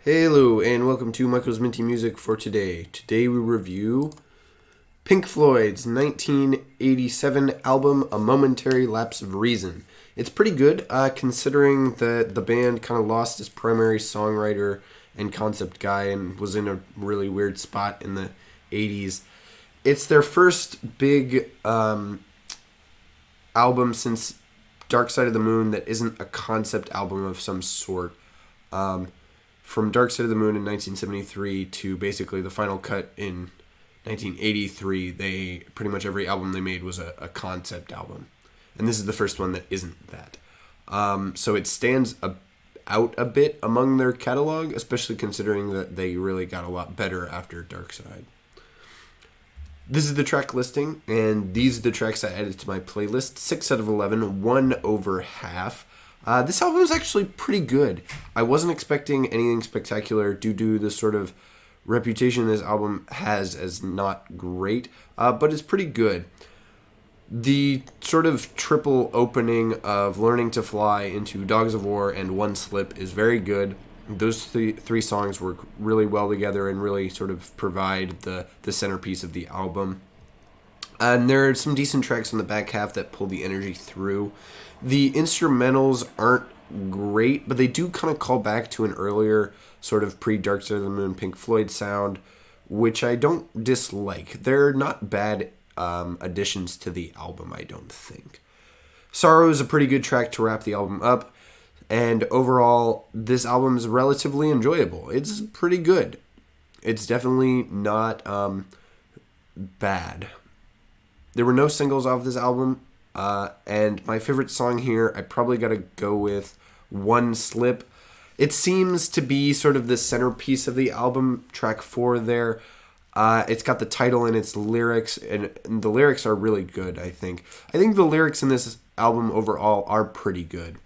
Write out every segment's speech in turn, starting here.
Hello and welcome to Michael's Minty Music for today. Today we review Pink Floyd's 1987 album, A Momentary Lapse of Reason. It's pretty good considering that the band kind of lost its primary songwriter and concept guy and was in a really weird spot in the 80s. It's their first big album since Dark Side of the Moon that isn't a concept album of some sort. From Dark Side of the Moon in 1973 to basically the final cut in 1983, they pretty much every album they made was a concept album, and this is the first one that isn't that. So it stands out a bit among their catalog, especially considering that they really got a lot better after Dark Side. This is the track listing, and these are the tracks I added to my playlist. 6 out of 11, 1 over half. This album is actually pretty good. I wasn't expecting anything spectacular due to the sort of reputation this album has as not great, but it's pretty good. The sort of triple opening of Learning to Fly into Dogs of War and One Slip is very good. Those three songs work really well together and really sort of provide the centerpiece of the album. And there are some decent tracks in the back half that pull the energy through. The instrumentals aren't great, but they do kind of call back to an earlier sort of pre-Dark Side of the Moon Pink Floyd sound, which I don't dislike. They're not bad additions to the album, I don't think. Sorrow is a pretty good track to wrap the album up, and overall, this album is relatively enjoyable. It's pretty good. It's definitely not bad. There were no singles off this album, and my favorite song here, I probably got to go with One Slip. It seems to be sort of the centerpiece of the album, track 4 there. It's got the title and its lyrics, and the lyrics are really good, I think. I think the lyrics in this album overall are pretty good.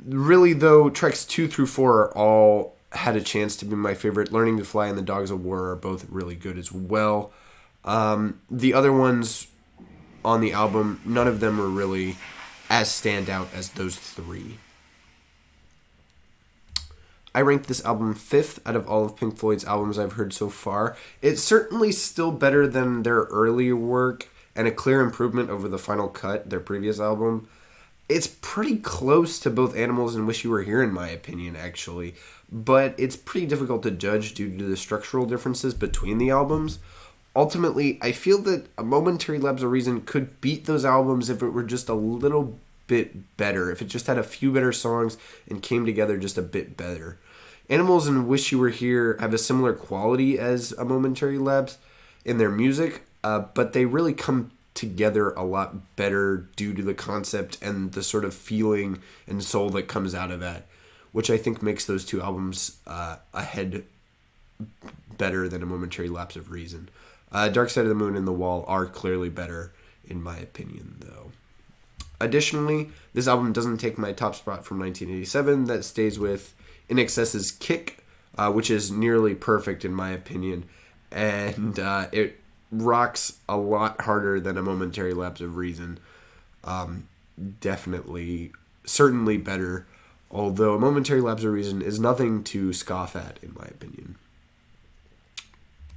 Really, though, tracks 2 through 4 are all had a chance to be my favorite. Learning to Fly and the Dogs of War are both really good as well. The other ones on the album, none of them are really as standout as those 3. I ranked this album 5th out of all of Pink Floyd's albums I've heard so far. It's certainly still better than their earlier work and a clear improvement over the final cut, their previous album. It's pretty close to both Animals and Wish You Were Here, in my opinion, actually. But it's pretty difficult to judge due to the structural differences between the albums. Ultimately, I feel that A Momentary Lapse of Reason could beat those albums if it were just a little bit better, if it just had a few better songs and came together just a bit better. Animals and Wish You Were Here have a similar quality as A Momentary Lapse in their music, but they really come together a lot better due to the concept and the sort of feeling and soul that comes out of that, which I think makes those two albums ahead better than A Momentary Lapse of Reason. Dark Side of the Moon and The Wall are clearly better, in my opinion, though. Additionally, this album doesn't take my top spot from 1987. That stays with INXS's Kick, which is nearly perfect, in my opinion. And it rocks a lot harder than A Momentary Lapse of Reason. Definitely, certainly better. Although A Momentary Lapse of Reason is nothing to scoff at, in my opinion.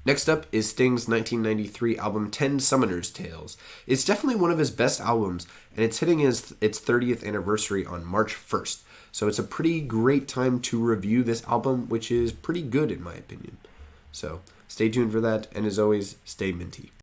Next up is Sting's 1993 album 10 Summoner's Tales. It's definitely one of his best albums, and it's hitting its 30th anniversary on March 1st. So it's a pretty great time to review this album, which is pretty good in my opinion. So stay tuned for that, and as always, stay minty.